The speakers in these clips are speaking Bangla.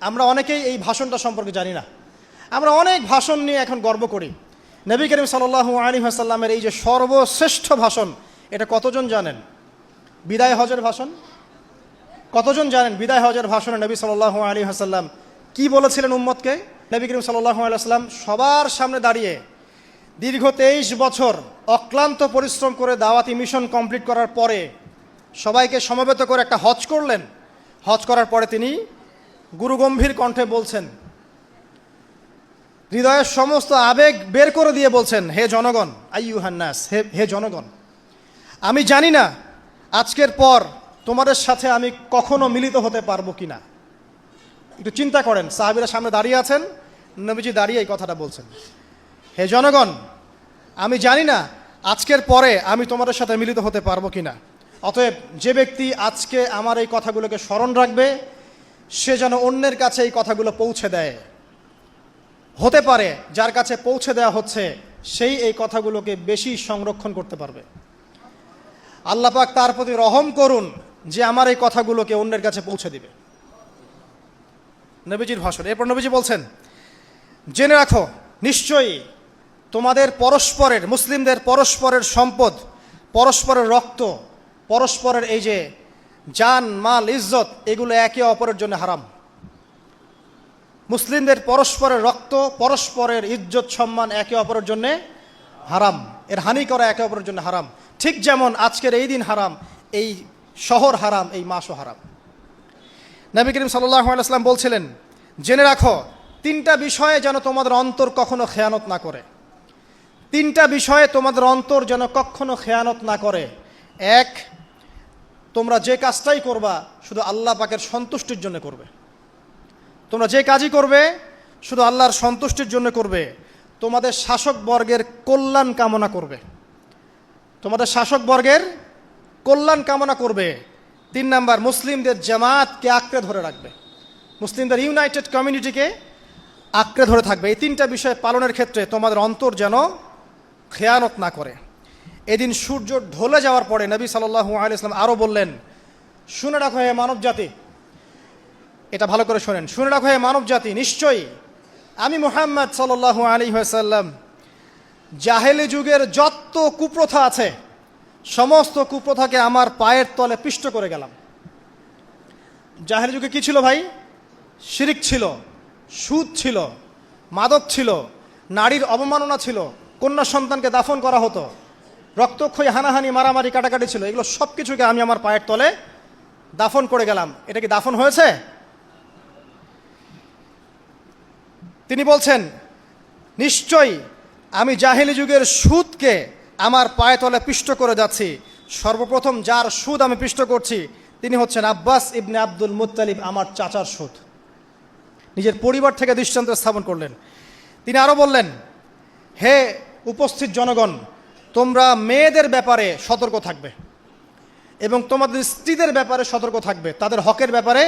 আমরা অনেকেই এই ভাষণটা সম্পর্কে জানি না। আমরা অনেক ভাষণ নিয়ে এখন গর্ব করি। নবী করিম সাল্লাল্লাহু আলাইহি ওয়াসাল্লামের এই যে সর্বশ্রেষ্ঠ ভাষণ, এটা কতজন জানেন? বিদায় হজের ভাষণ। কতজন জানেন বিদায় হজের ভাষণে নবী সাল্লাল্লাহু আলাইহি ওয়াসাল্লাম কি বলেছিলেন উম্মতকে? নবী করিম সাল্লাল্লাহু আলাইহি ওয়াসাল্লাম সবার সামনে দাঁড়িয়ে দীর্ঘ 23 বছর অক্লান্ত পরিশ্রম করে দাওয়াতি মিশন কমপ্লিট করার পরে সবাইকে সমবেত করে একটা হজ করলেন। হজ করার পরে তিনি গুরুগম্ভীর কণ্ঠে বলছেন, হৃদয়ের সমস্ত আবেগ বের করে দিয়ে বলছেন, হে জনগণ, আইয়ুহান নাস, হে জনগণ, আমি জানি না আজকের পর তোমাদের সাথে আমি কখনো মিলিত হতে পারবো কিনা। একটু চিন্তা করেন, সাহাবীরা সামনে দাঁড়িয়ে আছেন, নবীজি দাঁড়িয়ে এই কথাটা বলছেন, হে জনগণ, আমি জানি না আজকের পরে আমি তোমাদের সাথে মিলিত হতে পারবো কিনা। অতএব যে ব্যক্তি আজকে আমার এই কথাগুলোকে স্মরণ রাখবে, সে যেন অন্যের কাছে এই কথাগুলো পৌঁছে দেয়। হতে পারে যার কাছে পৌঁছে দেওয়া হচ্ছে সেই এই কথাগুলোকে বেশি সংরক্ষণ করতে পারবে। আল্লাহ পাক তার প্রতি রহম করুন যে আমার এই কথাগুলোকে অন্যের কাছে পৌঁছে দিবে। নবীজির ভাষণ। এরপর নবীজি বলছেন, জেনে রাখো নিশ্চয়ই তোমাদের পরস্পরের, মুসলিমদের পরস্পরের সম্পদ, পরস্পরের রক্ত, পরস্পরের এই যে জান মাল ইজ্জত, এগুলো একে অপরের জন্য হারাম। মুসলিমদের পরস্পরের রক্ত, পরস্পরের ইজ্জত সম্মান একে অপরের জন্য হারাম। এর হানি করা একে অপরের জন্য হারাম। ঠিক যেমন আজকের এই দিন হারাম, এই শহর হারাম, এই মাসও হারাম। নবী করিম সাল্লাল্লাহু আলাইহি ওয়াসাল্লাম বলছিলেন, জেনে রাখো 3টা বিষয়ে যেন তোমাদের অন্তর কখনো খেয়ানত না করে। 3টা বিষয়ে তোমাদের অন্তর যেন কখনো খেয়ানত না করে। 1, তোমরা যে কাজটাই করবা শুধু আল্লাহ পাকের সন্তুষ্টির জন্য করবে। তোমরা যে কাজই করবে শুধু আল্লাহর সন্তুষ্টির জন্য করবে। তোমাদের শাসকবর্গের কল্যাণ কামনা করবে। তোমাদের শাসকবর্গের কল্যাণ কামনা করবে। 3 নাম্বার, মুসলিমদের জামাতকে আঁকড়ে ধরে রাখবে। মুসলিমদের ইউনাইটেড কমিউনিটিকে আঁকড়ে ধরে থাকবে। এই 3টা বিষয় পালনের ক্ষেত্রে তোমাদের অন্তর যেন খেয়ানত না করে। এদিন সূর্য ঢলে যাওয়ার পরে নবী সাল্লাল্লাহু আলাইহি ওয়াসাল্লাম আরও বললেন, শুনে রাখো হে মানব জাতি, এটা ভালো করে শোনেন, শুনে রাখো হে মানব জাতি, নিশ্চয়ই আমি মুহাম্মদ সাল্লাল্লাহু আলাইহি ওয়াসাল্লাম জাহেলি যুগের যত কুপ্রথা আছে সমস্ত কুপ্রথাকে আমার পায়ের তলে পিষ্ট করে গেলাম। জাহেলি যুগে কি ছিল ভাই? শিরিক ছিল, সুদ ছিল, মাদক ছিল, নারীর অবমাননা ছিল, কন্যা সন্তানকে দাফন করা হতো, রক্তক্ষয়ী হানাহানি মারামারি কাটাকাটি ছিল। এগুলো সব কিছুকে আমি আমার পায়ের তলে দাফন করে গেলাম। এটা কি দাফন হয়েছে? তিনি বলছেন, নিশ্চয়ই আমি জাহেলি যুগের সুদকে আমার পায়ে তলে পিষ্ট করে যাচ্ছি। সর্বপ্রথম যার সুদ আমি পিষ্ট করছি তিনি হচ্ছেন আব্বাস ইবনে আব্দুল মুত্তালিব, আমার চাচার সুদ। নিজের পরিবার থেকে দৃষ্টান্ত স্থাপন করলেন। তিনি আরও বললেন, হে উপস্থিত জনগণ, তোমরা মেয়েদের ব্যাপারে সতর্ক থাকবে এবং তোমাদের স্ত্রীদের ব্যাপারে সতর্ক থাকবে, তাদের হকের ব্যাপারে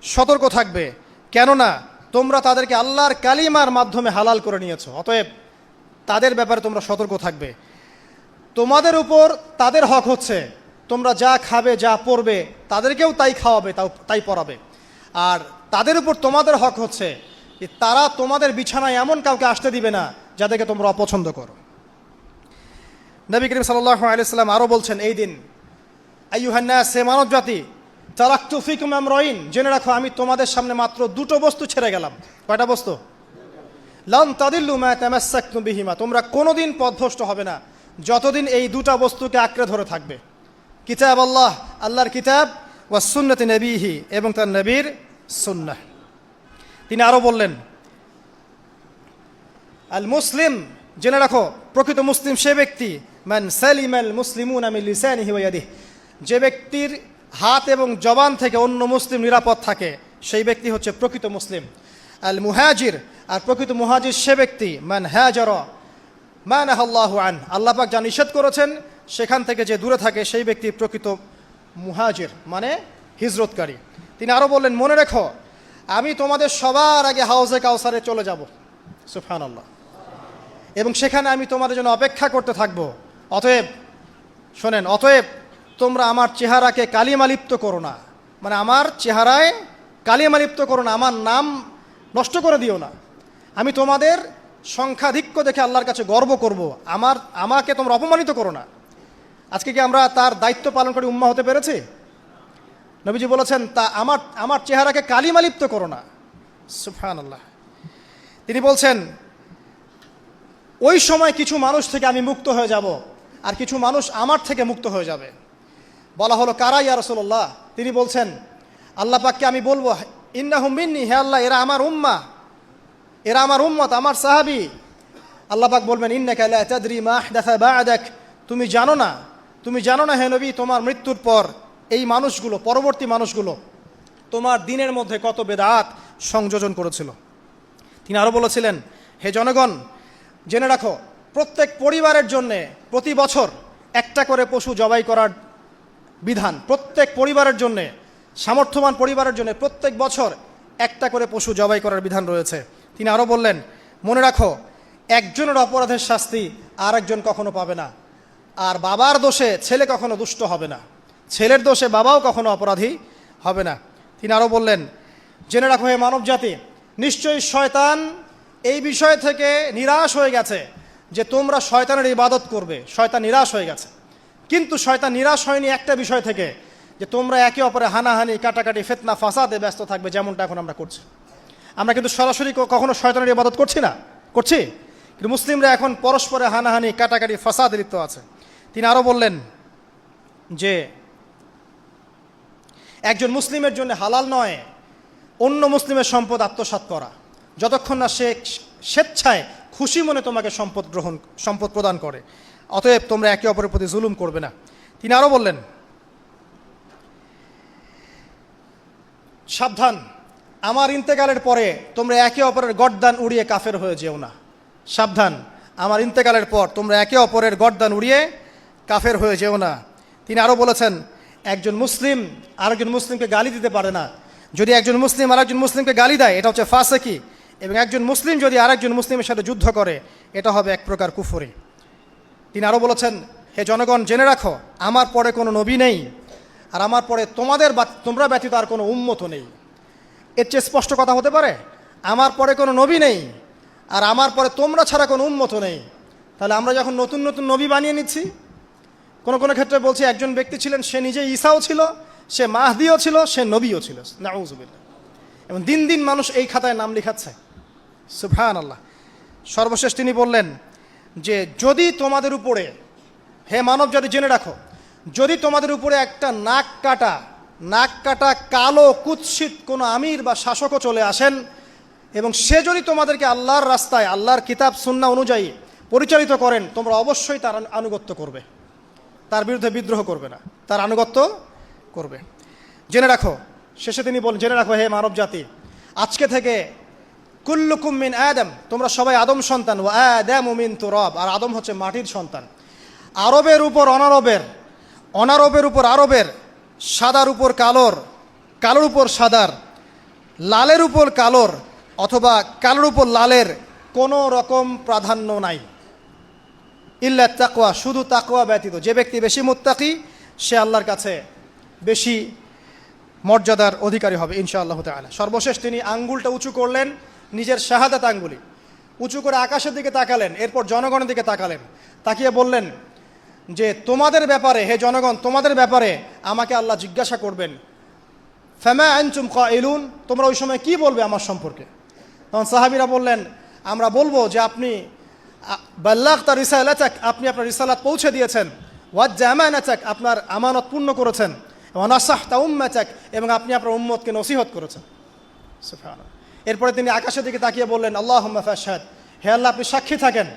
সতর্ক থাকবে, কেননা তোমরা তাদেরকে আল্লাহর কালিমার মাধ্যমে হালাল করে নিয়েছো। অতএব তাদের ব্যাপারে তোমরা সতর্ক থাকবে। তোমাদের উপর তাদের হক হচ্ছে তোমরা যা খাবে, যা পরবে, তাদেরকেও তাই খাওয়াবে, তাই পরাবে। আর তাদের উপর তোমাদের হক হচ্ছে তারা তোমাদের বিছানায় এমন কাউকে আসতে দিবে না যাদেরকে তোমরা অপছন্দ করো। নবী করিম সাল্লাল্লাহু আলাইহি ওয়াসাল্লাম আরও বলছেন, এই দিন আইয়ুহান নাস, হে মানব জাতি, তারাকতু ফিকুম আমরাইন, জেনে রাখো আমি তোমাদের সামনে মাত্র 2টো বস্তু ছেড়ে গেলাম। কয়টা বস্তু? লান তাদিল্লু মা তামাসসাকতুম বিহিমা, তোমরা কোনোদিন পথভ্রষ্ট হবে না যতদিন এই 2টা বস্তুকে আঁকড়ে ধরে থাকবে। কিতাব আল্লাহ, আল্লাহর কিতাব, ওয়া সুন্নতি নবীহি, এবং তার নবীর সুন্নাহ। তিনি আরও বললেন, আল মুসলিম, জেনে রাখো প্রকৃত মুসলিম সে ব্যক্তি, মান সালিমাল মুসলিমুনা মিন লিসানিহি ওয়া ইয়াদিহি, যে ব্যক্তির হাত এবং জবান থেকে অন্য মুসলিম নিরাপদ থাকে সেই ব্যক্তি হচ্ছে প্রকৃত মুসলিম। আল মুহাজির, আর প্রকৃত মুহাজির সে ব্যক্তি, মান হাজারা মা নাহাল্লাহু আন, আল্লাহ পাক যা নিষেধ করেছেন সেখান থেকে যে দূরে থাকে সেই ব্যক্তি প্রকৃত মুহাজির, মানে হিজরতকারী। তিনি আরও বললেন, মনে রেখো আমি তোমাদের সবার আগে হাউজে কাউসারে চলে যাব, সুবহানাল্লাহ, এবং সেখানে আমি তোমাদের জন্য অপেক্ষা করতে থাকবো। অতএব শোনেন, অতএব তোমরা আমার চেহারাকে কালিমা লিপ্ত করো না, মানে আমার চেহারায় কালিমালিপ্ত করো না, আমার নাম নষ্ট করে দিও না। আমি তোমাদের সংখ্যাধিক্য দেখে আল্লাহর কাছে গর্ব করব, আমাকে তোমরা অপমানিত করো না। আজকে কি আমরা তার দায়িত্ব পালন করে উম্মাহ হতে পেরেছি? নবীজি বলেছেন, তা আমার চেহারাকে কালিমালিপ্ত করো না। সুবহানাল্লাহ। তিনি বলছেন, ওই সময় কিছু মানুষ থেকে আমি মুক্ত হয়ে যাব, আর কিছু মানুষ আমার থেকে মুক্ত হয়ে যাবে। বলা হলো, কারা ইয়া রাসূলুল্লাহ? তিনি বলছেন, আল্লাহ পাককে আমি বলবো, ইন্নাহুম মিন্নি, হে আল্লাহ এরা আমার উম্মাহ, এরা আমার উম্মত, আমার সাহাবী। আল্লাহ পাক বলবেন, ইন্নাকা লা তাদরি মা আহদাসা বা'দাক, তুমি জানো না হে নবী, তোমার মৃত্যুর পর এই মানুষগুলো, পরবর্তী মানুষগুলো তোমার দিনের মধ্যে কত বেদাত সংযোজন করেছিল। তিনি আরও বলেছিলেন, হে জনগণ জেনে রাখো, প্রত্যেক পরিবারের জন্যে প্রতি বছর একটা করে পশু জবাই করার বিধান, প্রত্যেক পরিবারের জন্যে, সামর্থ্যবান পরিবারের জন্য প্রত্যেক বছর একটা করে পশু জবাই করার বিধান রয়েছে। তিনি আরও বললেন, মনে রাখো, একজনের অপরাধের শাস্তি আর একজন কখনো পাবে না, আর বাবার দোষে ছেলে কখনো দুষ্ট হবে না, ছেলের দোষে বাবাও কখনো অপরাধী হবে না। তিনি আরও বললেন, জেনে রাখো হে মানব জাতি, নিশ্চয়ই শয়তান এই বিষয় থেকে নিরাশ হয়ে গেছে যে তোমরা শয়তানের ইবাদত করবে। শয়তান নিরাশ হয়ে গেছে, কিন্তু শয়তান নিরাশ হয়নি একটা বিষয় থেকে, যে তোমরা একে অপরে হানাহানি, কাটাকাটি, ফিতনা, ফাসাদে ব্যস্ত থাকবে, যেমনটা এখন আমরা করছি। আমরা কিন্তু সরাসরি কখনো শয়তানের ইবাদত করছি কিন্তু মুসলিমরা এখন পরস্পরে হানাহানি, কাটাকাটি, ফাসাদে লিপ্ত আছে। তিনি আরও বললেন যে একজন মুসলিমের জন্য হালাল নয় অন্য মুসলিমের সম্পদ আত্মসাৎ করা, যতক্ষণ না সে স্বেচ্ছায় খুশি মনে তোমাকে সম্পদ প্রদান করে। অতএব তোমরা একে অপরের প্রতি জুলুম করবে না। তিনি আরও বললেন, সাবধান, আমার ইন্তেকালের পরে তোমরা একে অপরের গর্দান উড়িয়ে কাফের হয়ে যেও না। সাবধান, আমার ইন্তেকালের পর তোমরা একে অপরের গর্দান উড়িয়ে কাফের হয়ে যেও না। তিনি আরও বলেছেন, একজন মুসলিম আরেকজন মুসলিমকে গালি দিতে পারে না। যদি একজন মুসলিম আরেকজন মুসলিমকে গালি দেয়, এটা হচ্ছে ফাসেকি। এবং একজন মুসলিম যদি আরেকজন মুসলিমের সাথে যুদ্ধ করে, এটা হবে এক প্রকার কুফরি। তিনি আরও বলেছেন, হে জনগণ জেনে রাখো, আমার পরে কোনো নবী নেই, আর আমার পরে তোমরা ব্যতীত আর কোনো উম্মত নেই। এর চেয়ে স্পষ্ট কথা হতে পারে? আমার পরে কোনো নবী নেই, আর আমার পরে তোমরা ছাড়া কোনো উম্মত নেই। তাহলে আমরা যখন নতুন নতুন নবী বানিয়ে নিচ্ছি, কোনো ক্ষেত্রে বলছি একজন ব্যক্তি ছিলেন, সে নিজে ঈসাও ছিল, সে মাহদিও ছিল, সে নবীও ছিল, নাউযুবিল্লাহ। এবং দিন দিন মানুষ এই খাতায় নাম লিখাচ্ছে। সুবহানাল্লাহ। সর্বশেষ তিনি বললেন যে যদি তোমাদের উপরে, হে মানব জাতি জেনে রাখো, যদি তোমাদের উপরে একটা নাক কাটা কালো কুৎসিত কোনো আমির বা শাসকও চলে আসেন, এবং সে যদি তোমাদেরকে আল্লাহর রাস্তায়, আল্লাহর কিতাব সুন্নাহ অনুযায়ী পরিচালিত করেন, তোমরা অবশ্যই তার আনুগত্য করবে, তার বিরুদ্ধে বিদ্রোহ করবে না, তার আনুগত্য করবে। জেনে রাখো, শেষে তিনি বলেন, জেনে রাখো হে মানব জাতি, আজকে থেকে কুল্লুকুম মিন আদম, তোমরা সবাই আদম সন্তান, ওয়া আদামু মিন তুরাব, আর আদম হচ্ছে মাটির সন্তান। আরবের উপর অনারবের, অনারবের উপর আরবের, সাদার উপর কালোর, কালোর উপর সাদার, লালের উপর কালোর, অথবা কালোর উপর লালের কোনো রকম প্রাধান্য নাই। ইল্লা তাকওয়া, শুধু তাকওয়া ব্যতীত। যে ব্যক্তি বেশি মুত্তাকি, সে আল্লাহর কাছে বেশি মর্যাদার অধিকারী হবে ইনশাআল্লাহ তাআলা। সর্বশেষ তিনি আঙ্গুলটা উঁচু করলেন, নিজের শাহাদাত আঙ্গুলি উঁচু করে আকাশের দিকে তাকালেন, এরপর জনগণের দিকে তাকালেন, তাকিয়ে বললেন যে তোমাদের ব্যাপারে, হে জনগণ, তোমাদের ব্যাপারে আমাকে আল্লাহ জিজ্ঞাসা করবেন, ফামা আনতুম কাইলুন, তোমরা ওই সময় কি বলবে আমার সম্পর্কে? তখন সাহাবীরা বললেন, আমরা বলবো যে আপনি বাল্লাগতা রিসালাতাক, আপনি আপনার রিসালাত পৌঁছে দিয়েছেন, ওয়াজ্জা আমানাতাক, আপনার আমানত পূর্ণ করেছেন, ওয়া নাসাহতা উম্মাতাক, এবং আপনি আপনার উম্মতকে নসিহত করেছেন। সুবহানাল্লাহ। এরপরে তিনি আকাশের দিকে তাকিয়ে বললেন, আল্লাহুম্মা ফাশহাদ, হে আল্লাহ আপনি সাক্ষী থাকেন,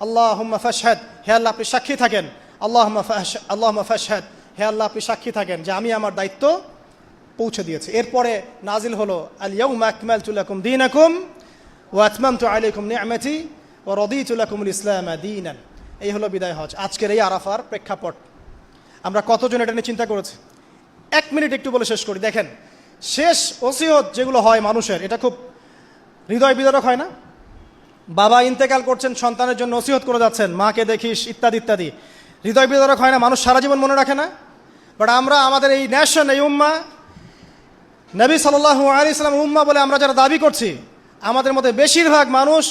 আল্লাহুম্মা ফাশহাদ, হে আল্লাহ আপনি সাক্ষী থাকেন, আল্লাহুম্মা ফাশহাদ, হে আল্লাহ আপনি সাক্ষী থাকেন যে আমি আমার দায়িত্ব পৌঁছে দিয়েছি। এরপরে নাজিল হলো, আল ইয়াউমা আকমালতু লাকুম দীনাকুম ওয়া আতমামতু আলাইকুম নি'মাতি ওয়া রাদিতু লাকুমুল ইসলাম দীনান। এই হলো বিদায় হজ, আজকের এই আরাফার প্রেক্ষাপট। আমরা কতজন এটা নিয়ে চিন্তা করেছি? 1 মিনিট একটু বলে শেষ করি। দেখেন, শেষ ওসিয়ত যেগুলো হয় মানুষের, এটা খুব হৃদয় বিদারক হয় না? বাবা ইন্তেকাল করছেন, সন্তানের জন্য ওসিয়ত করে যাচ্ছেন, মাকে দেখিস, ইত্যাদি ইত্যাদি। হৃদয় বিদারক হয় না? মানুষ সারা জীবন মনে রাখে না? বাট আমরা আমাদের এই ন্যাশন, এই উম্মাহ নবী সাল্লাল্লাহু আলাইহি সাল্লামের উম্মাহ বলে আমরা যারা দাবি করছি, আমাদের মধ্যে বেশিরভাগ মানুষ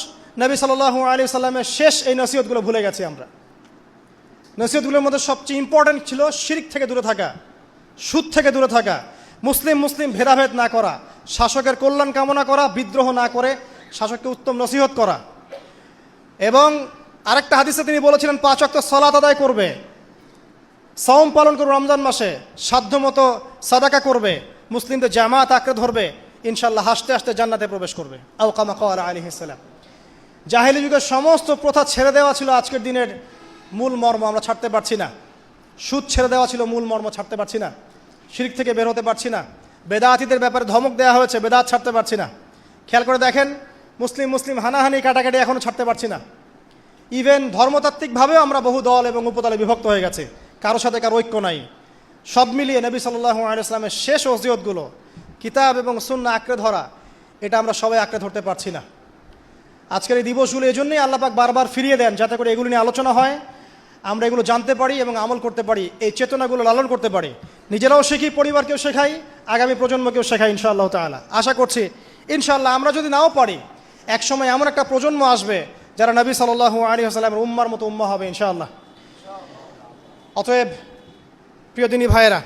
নবী সাল্লাল্লাহু আলাইহি সাল্লামের শেষ এই নসিহতগুলো ভুলে গেছি আমরা। নসিহতগুলোর মধ্যে সবচেয়ে ইম্পর্ট্যান্ট ছিল শিরক থেকে দূরে থাকা, সুদ থেকে দূরে থাকা, মুসলিম ভেদাভেদ না করা, শাসকের কল্যাণ কামনা করা, বিদ্রোহ না করে শাসককে উত্তম নসিহত করা। এবং আরেকটা হাদিসে তিনি বলেছিলেন 5 ওয়াক্ত সালাত আদায় করবে, সাওম পালন করবে, রমজান মাসে সাধ্যমতো সাদাকা করবে, মুসলিমদের জামাত আঁকড়ে ধরবে, ইনশাল্লাহ হাসতে হাসতে জান্নাতে প্রবেশ করবে। আও কামা ক্বালা আলাইহিস সালাম। জাহেলি যুগের সমস্ত প্রথা ছেড়ে দেওয়া ছিল আজকের দিনের মূল মর্ম, আমরা ছাড়তে পারছি না। সুদ ছেড়ে দেওয়া ছিল মূল মর্ম, ছাড়তে পারছি না। শিরক থেকে বের হতে পারছি না। বেদাতীদের ব্যাপারে ধমক দেওয়া হয়েছে, বেদাত ছাড়তে পারছি না। খেয়াল করে দেখেন, মুসলিম হানাহানি কাটাকাটি এখনও ছাড়তে পারছি না। ইভেন ধর্মতাত্ত্বিকভাবেও আমরা বহু দল এবং উপদলে বিভক্ত হয়ে গেছে, কারো সাথে কারো ঐক্য নাই। সব মিলিয়ে নবী সাল্লাল্লাহু আলাইহি ওয়াসাল্লামের শেষ ওসিয়তগুলো, কিতাব এবং সুন্নাহ আঁকড়ে ধরা, এটা আমরা সবাই আঁকড়ে ধরতে পারছি না। আজকের এই দিবসগুলো এই জন্যই আল্লাহ পাক বারবার ফিরিয়ে দেন, যাতে করে এগুলো নিয়ে আলোচনা হয়, আমরা এগুলো জানতে পারি এবং আমল করতে পারি, এই চেতনাগুলো লালন করতে পারি, নিজেরাও শিখি, পরিবারকেও শেখাই, আগামী প্রজন্মকেও শেখাই ইনশাআল্লাহ তাআলা। আশা করছি ইনশাআল্লাহ আমরা যদি নাও পারি, একসময় এমন একটা প্রজন্ম আসবে যারা নবী সাল্লাল্লাহু আলাইহি ওয়াসাল্লামের উম্মার মতো উম্মাহ হবে ইনশাআল্লাহ। অতএব প্রিয় দিনী ভাইয়েরা,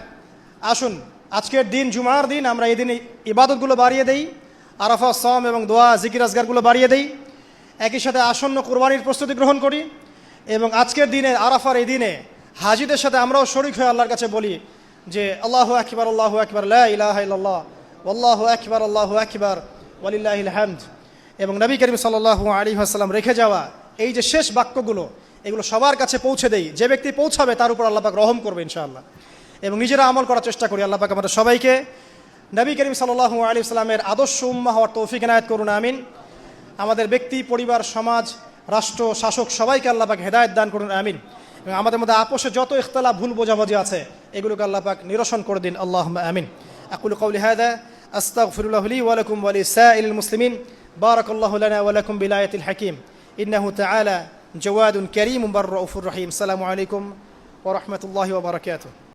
আসুন আজকের দিন, জুমার দিন, আমরা এই দিনে ইবাদতগুলো বাড়িয়ে দেই, আরাফা, সাওম এবং দোয়া, জিকির আজগারগুলো বাড়িয়ে দেই, একই সাথে আসন্ন কুরবানির প্রস্তুতি গ্রহণ করি। এবং আজকের দিনে, আরাফার এই দিনে হাজিদের সাথে আমরাও শরীক হয়ে আল্লাহর কাছে বলি যে আল্লাহু আকবার, আল্লাহু আকবার, লা ইলাহা ইল্লাল্লাহ, আল্লাহু আকবার, আল্লাহু আকবার, ওয়ালিল্লাহিল হামদ। এবং নবী করিম সাল্লাল্লাহু আলাইহি ওয়াসাল্লাম রেখে যাওয়া এই যে শেষ বাক্যগুলো, এগুলো সবার কাছে পৌঁছে দেই। যে ব্যক্তি পৌঁছাবে তার উপর আল্লাহ পাক রহম করবে ইনশাআল্লাহ। এবং নিজেরা আমল করার চেষ্টা করি। আল্লাহ পাক আমাদের সবাইকে নবী করিম সাল্লাল্লাহু আলাইহি ওয়াসাল্লামের আদর্শ উম্মাহ হওয়ার তৌফিক এনায়েত করুন, আমিন। আমাদের ব্যক্তি, পরিবার, সমাজ, রাষ্ট্র, শাসক সবাইকে আল্লাহ পাক হেদায়েত দান করুন, আমিন। এবং আমাদের মধ্যে আপোষে যত ইখতিলাফ, ভুল বোঝাবুঝি আছে, এগুলোকে আল্লাহ পাক নিরসন করে দিন, আল্লাহুম্মা আমিন। আকুলু কওলি হাযা আস্তাগফিরুল্লাহ লি ওয়া লাকুম ওয়া লিসাইরিল মুসলিমিন। বারাকাল্লাহু লানা ওয়া লাকুম বিলায়াতিল হাকিম। ইন্নাহু তাআলা জাওয়াদুন কারীমুন বাররাউফুর রহিম। আসসালামু আলাইকুম ওয়া রাহমাতুল্লাহি ওয়া বারাকাতুহু।